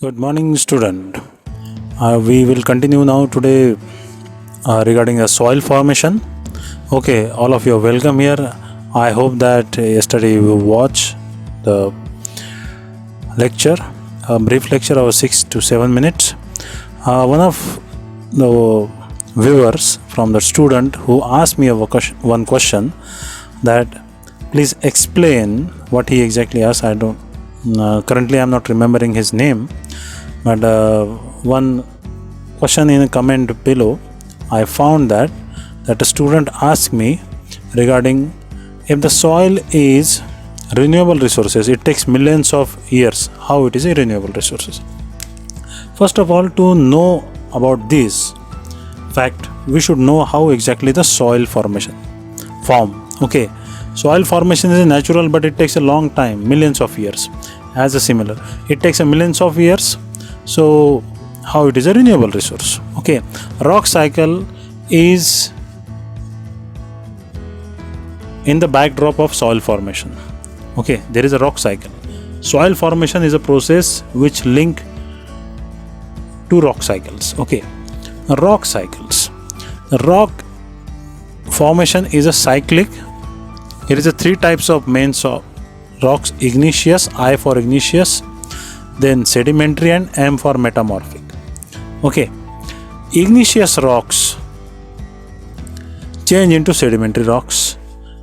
Good morning, student. We will continue now today regarding the soil formation. Okay, all of you are welcome here. I hope that yesterday you watched the lecture, a brief lecture of 6 to 7 minutes. One of the viewers from the student who asked me one question that please explain what he exactly asked. I don't currently I'm not remembering his name, but one question in a comment below I found that a student asked me regarding if the soil is renewable resources, it takes millions of years, how it is a renewable resources. First of all, to know about this fact, we should know how exactly the soil formation form. Okay, soil formation is natural, but it takes a long time, millions of years. As a similar, it takes a millions of years. So how it is a renewable resource? Okay, rock cycle is in the backdrop of soil formation. Okay, there is a rock cycle. Soil formation is a process which link two rock cycles. Okay, rock cycles. The rock formation is a cyclic. There is a three types of main rocks: igneous, I for igneous, then sedimentary, and M for metamorphic. Okay, igneous rocks change into sedimentary rocks,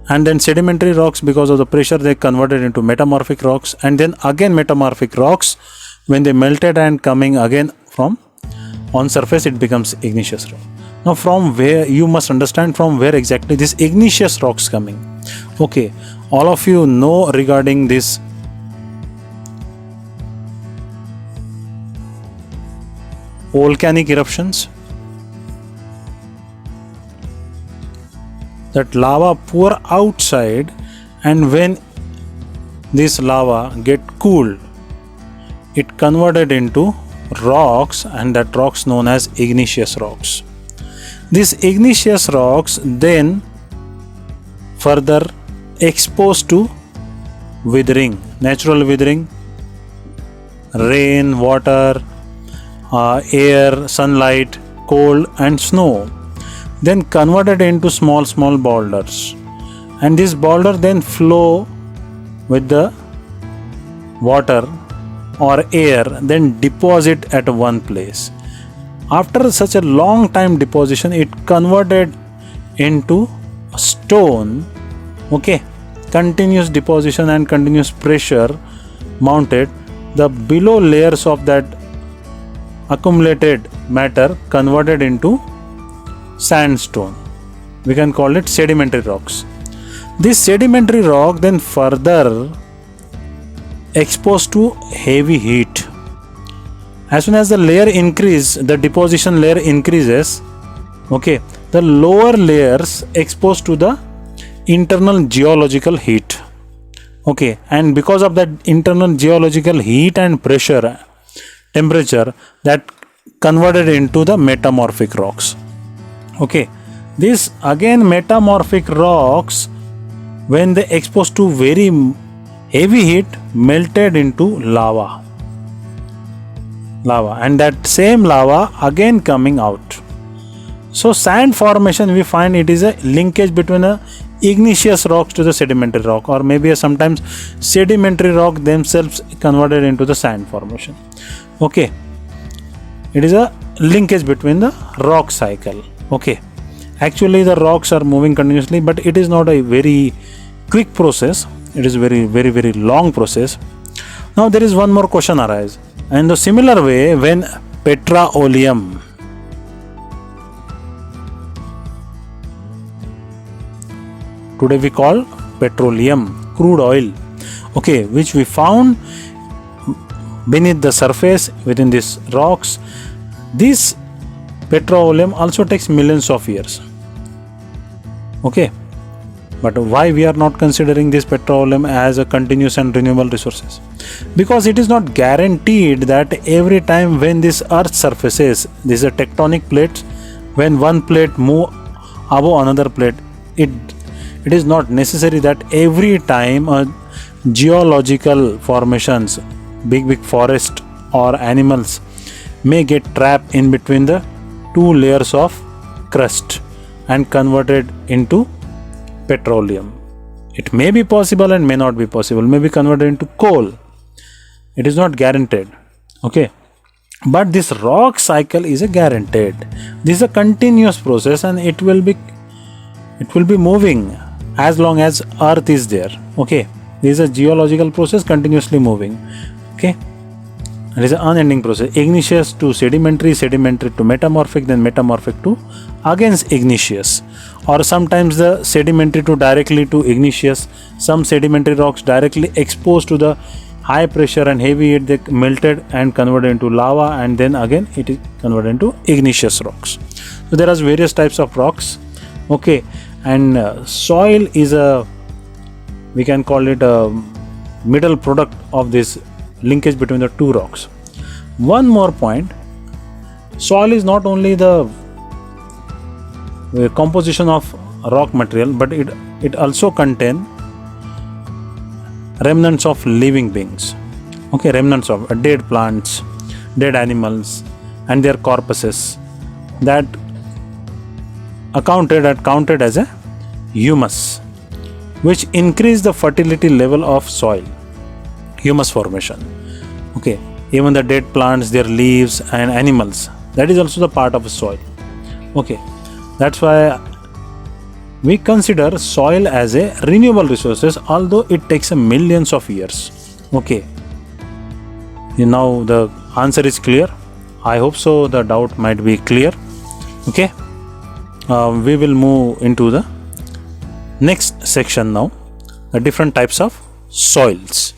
and then sedimentary rocks, because of the pressure, they converted into metamorphic rocks, and then again metamorphic rocks, when they melted and coming again from on surface, it becomes igneous rock. Now from where, you must understand from where exactly this igneous rocks coming. Okay, all of you know regarding this volcanic eruptions, that lava pour outside, and when this lava get cooled, it converted into rocks, and that rocks known as igneous rocks. These igneous rocks then further exposed to withering, natural withering, rain, water, air, sunlight, cold and snow, then converted into small boulders, and this boulder then flow with the water or air, then deposit at one place. After such a long time deposition, it converted into a stone. Okay, continuous deposition and continuous pressure mounted, the below layers of that accumulated matter converted into sandstone. We can call it sedimentary rocks. This sedimentary rock then further exposed to heavy heat. As soon as the layer increase, the deposition layer increases, okay, the lower layers exposed to the internal geological heat. Okay, and because of that internal geological heat and pressure, temperature, that converted into the metamorphic rocks. Okay, this again metamorphic rocks, when they exposed to very heavy heat, melted into lava, and that same lava again coming out. So sand formation, we find it is a linkage between a igneous rocks to the sedimentary rock, or maybe sometimes sedimentary rock themselves converted into the sand formation. Okay, it is a linkage between the rock cycle. Okay, actually the rocks are moving continuously, but it is not a very quick process. It is very long process. Now there is one more question arise. And the similar way, when petroleum, today we call petroleum, crude oil, okay, which we found beneath the surface within these rocks, this petroleum also takes millions of years. Okay, but why we are not considering this petroleum as a continuous and renewable resources? Because it is not guaranteed that every time when this earth surfaces, this is a tectonic plate, when one plate move above another plate, it is not necessary that every time a geological formations, big forest or animals may get trapped in between the two layers of crust and converted into petroleum. It may be possible and may not be possible, may be converted into coal. It is not guaranteed. Okay, but this rock cycle is a guaranteed. This is a continuous process, and it will be moving as long as earth is there. Okay, this is a geological process continuously moving. Okay, it is an unending process. Igneous to sedimentary, sedimentary to metamorphic, then metamorphic to again igneous, or sometimes the sedimentary to directly to igneous. Some sedimentary rocks directly exposed to the high pressure and heavy heat, they melted and converted into lava, and then again it is converted into igneous rocks. So there are various types of rocks. Okay, and soil is we can call it a middle product of this linkage between the two rocks. One more point, soil is not only the composition of rock material, but it also contains remnants of living beings. Okay, remnants of dead plants, dead animals and their corpuses that counted as a humus, which increase the fertility level of soil, humus formation. Okay, even the dead plants, their leaves and animals, that is also the part of soil. Okay, that's why we consider soil as a renewable resources, although it takes a millions of years. Okay, now the answer is clear. I hope so. The doubt might be clear. Okay, we will move into the next section now, the different types of soils.